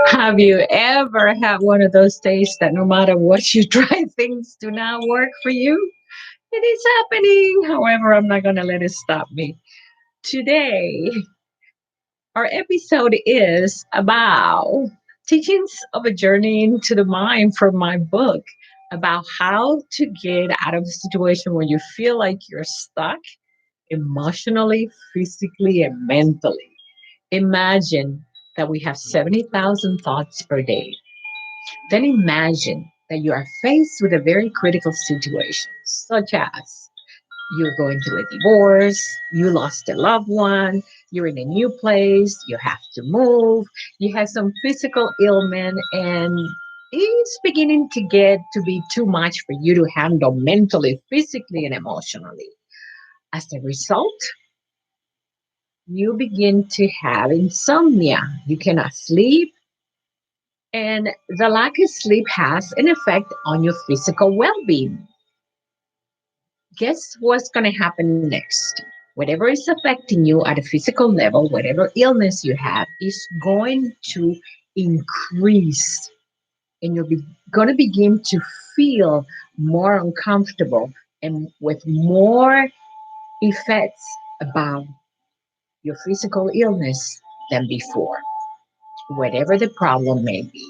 Have you ever had one of those days that no matter what you try, things do not work for you? It is happening. However, I'm not going to let it stop me. Today, our episode is about teachings of a journey into the mind from my book about how to get out of a situation where you feel like you're stuck emotionally, physically, and mentally. Imagine that we have 70,000 thoughts per day. Then imagine that you are faced with a very critical situation, such as you're going through a divorce, you lost a loved one, you're in a new place, you have to move, you have some physical ailment, and it's beginning to get to be too much for you to handle mentally, physically, and emotionally. As a result, you begin to have insomnia. You cannot sleep, and the lack of sleep has an effect on your physical well being. Guess what's going to happen next? Whatever is affecting you at a physical level, whatever illness you have, is going to increase. And you're going to begin to feel more uncomfortable and with more effects about your physical illness than before, whatever the problem may be,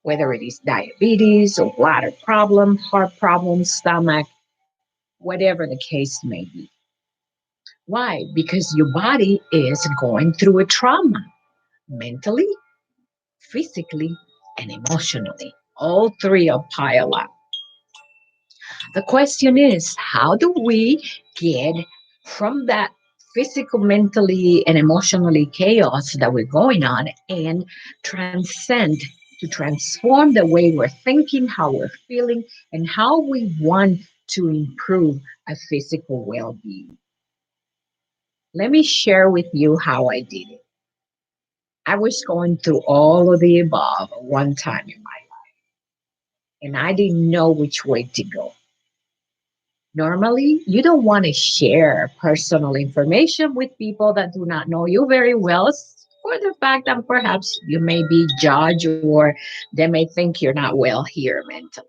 whether it is diabetes or bladder problem, heart problem, stomach, whatever the case may be. Why? Because your body is going through a trauma mentally, physically, and emotionally. All three are piled up. The question is, how do we get from that physical, mentally, and emotionally chaos that we're going on and transcend to transform the way we're thinking, how we're feeling, and how we want to improve our physical well being? Let me share with you how I did it. I was going through all of the above at one time in my life, and I didn't know which way to go. Normally, you don't want to share personal information with people that do not know you very well for the fact that perhaps you may be judged or they may think you're not well here mentally.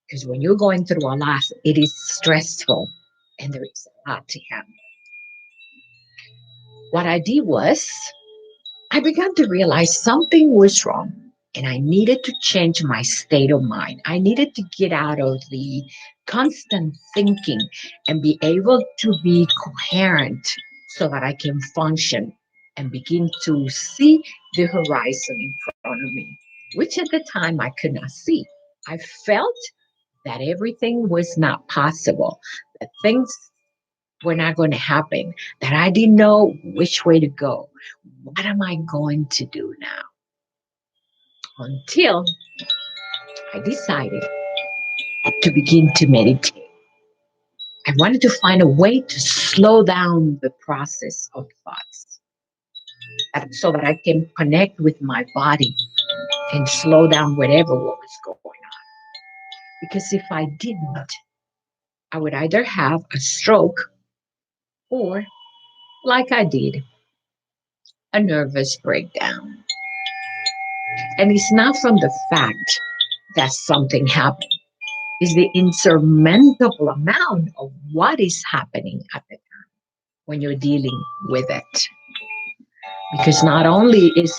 Because when you're going through a lot, it is stressful and there is a lot to handle. What I did was I began to realize something was wrong and I needed to change my state of mind. I needed to get out of the constant thinking and be able to be coherent so that I can function and begin to see the horizon in front of me, which at the time I could not see. I felt that everything was not possible, that things were not going to happen, that I didn't know which way to go. What am I going to do now? Until I decided to begin to meditate. I wanted to find a way to slow down the process of thoughts so that I can connect with my body and slow down whatever what was going on. Because if I didn't, I would either have a stroke or, like I did, a nervous breakdown. And it's not from the fact that something happened. It's the insurmountable amount of what is happening at the time when you're dealing with it. Because not only is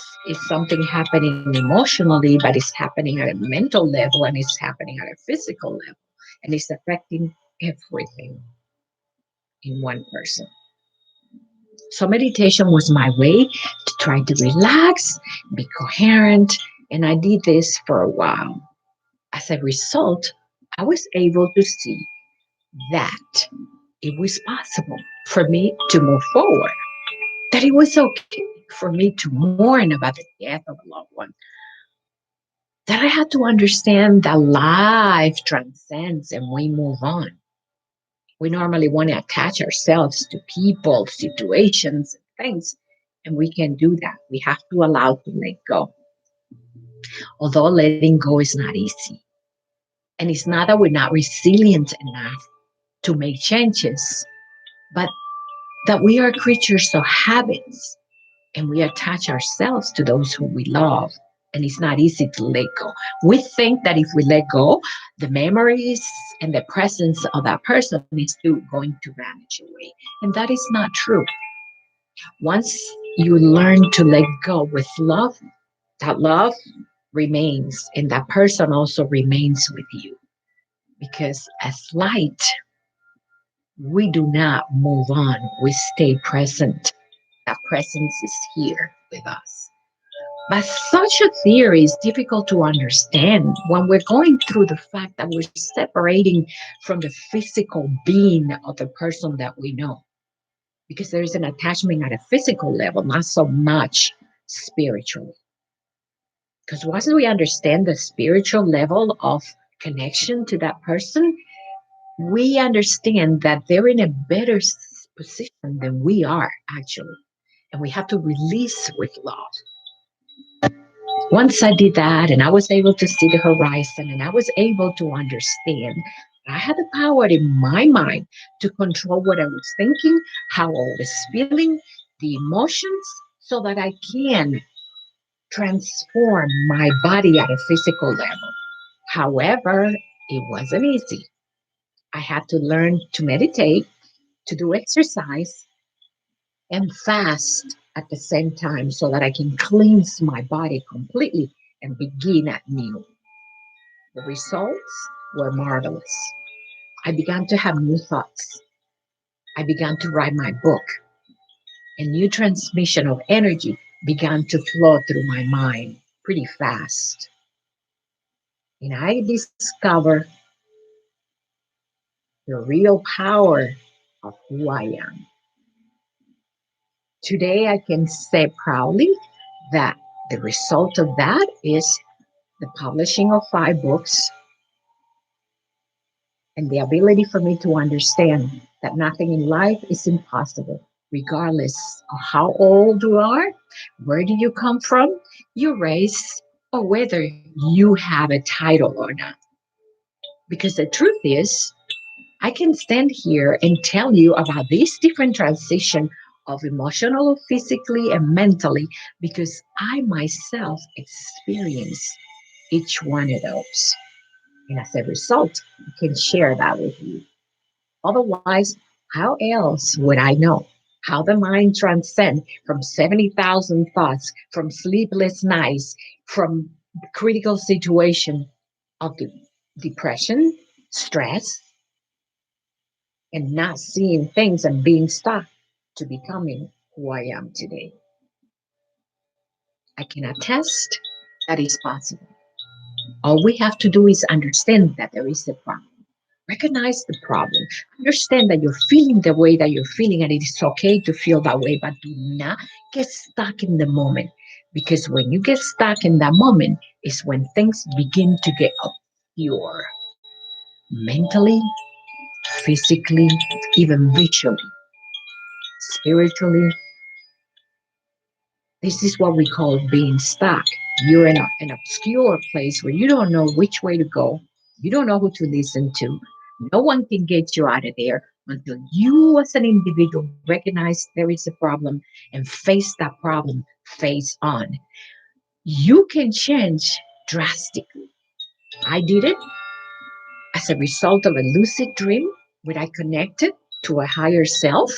something happening emotionally, but it's happening at a mental level and it's happening at a physical level. And it's affecting everything in one person. So meditation was my way to try to relax, be coherent, and I did this for a while. As a result, I was able to see that it was possible for me to move forward, that it was okay for me to mourn about the death of a loved one, that I had to understand that life transcends and we move on. We normally want to attach ourselves to people, situations, and things, and we can do that. We have to allow to let go. Although letting go is not easy. And it's not that we're not resilient enough to make changes, but that we are creatures of habits. and we attach ourselves to those who we love. And it's not easy to let go. We think that if we let go, the memories and the presence of that person is still going to vanish away. And that is not true. Once you learn to let go with love, that love remains, and that person also remains with you. Because as light, we do not move on, we stay present. That presence is here with us. But such a theory is difficult to understand when we're going through the fact that we're separating from the physical being of the person that we know. Because there is an attachment at a physical level, not so much spiritually. Because once we understand the spiritual level of connection to that person, we understand that they're in a better position than we are, actually. And we have to release with love. Once I did that, and I was able to see the horizon, and I was able to understand, I had the power in my mind to control what I was thinking, how I was feeling, the emotions, so that I can transform my body at a physical level. However, it wasn't easy. I had to learn to meditate, to do exercise, and fast at the same time so that I can cleanse my body completely and begin at new. The results were marvelous. I began to have new thoughts. I began to write my book. A new transmission of energy began to flow through my mind pretty fast. And I discovered the real power of who I am. Today, I can say proudly that the result of that is the publishing of 5 books and the ability for me to understand that nothing in life is impossible, regardless of how old you are, where do you come from, your race, or whether you have a title or not. Because the truth is, I can stand here and tell you about this different transition of emotional, physically, and mentally because I myself experience each one of those. And as a result, I can share that with you. Otherwise, how else would I know how the mind transcends from 70,000 thoughts, from sleepless nights, from critical situation of depression, stress, and not seeing things and being stuck to becoming who I am today? I can attest that it's possible. All we have to do is understand that there is a problem. Recognize the problem. Understand that you're feeling the way that you're feeling, and it is okay to feel that way, but do not get stuck in the moment. Because when you get stuck in that moment, is when things begin to get obscure mentally, physically, even visually, spiritually. This is what we call being stuck. You're in an obscure place where you don't know which way to go. You don't know who to listen to. No one can get you out of there until you, as an individual, recognize there is a problem and face that problem face on. You can change drastically. I did it as a result of a lucid dream where I connected to a higher self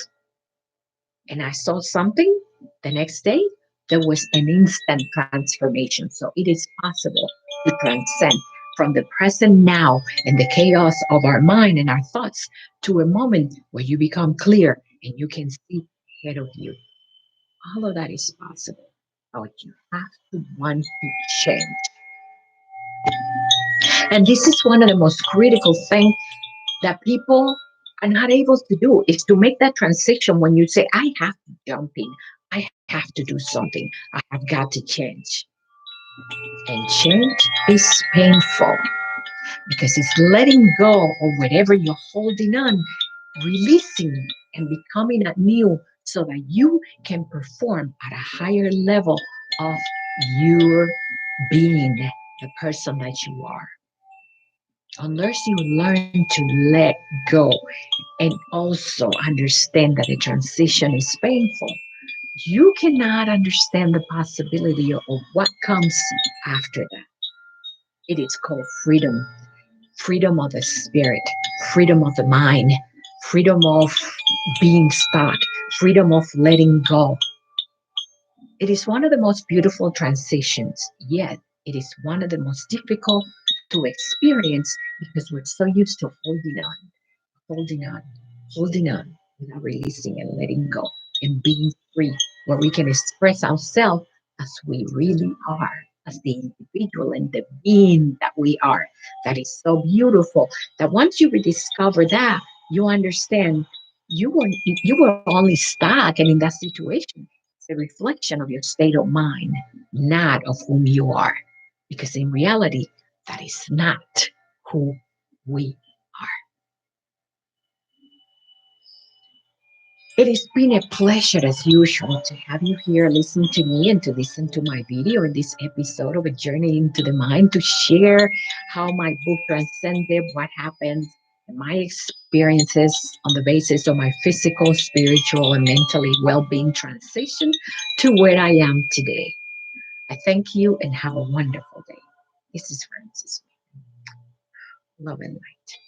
and I saw something the next day, there was an instant transformation. So it is possible to transcend from the present now and the chaos of our mind and our thoughts to a moment where you become clear and you can see ahead of you. All of that is possible, but you have to want to change. And this is one of the most critical things that people are not able to do is to make that transition when you say, I have to jump in, I have to do something, I have got to change. And change is painful because it's letting go of whatever you're holding on, releasing and becoming anew so that you can perform at a higher level of your being, the person that you are. Unless you learn to let go and also understand that the transition is painful, you cannot understand the possibility of what comes after that. It is called freedom, freedom of the spirit, freedom of the mind, freedom of being stuck, freedom of letting go. It is one of the most beautiful transitions, yet it is one of the most difficult to experience because we're so used to holding on, holding on without releasing and letting go and being free, where we can express ourselves as we really are, as the individual and the being that we are. That is so beautiful. That once you rediscover that, you understand you were only stuck and in that situation. It's a reflection of your state of mind, not of whom you are. Because in reality, that is not who we are. It has been a pleasure, as usual, to have you here listen to me and to listen to my video in this episode of A Journey into the Mind to share how my book transcended what happened and my experiences on the basis of my physical, spiritual, and mentally well being transition to where I am today. I thank you and have a wonderful day. This is Francis. Love and light.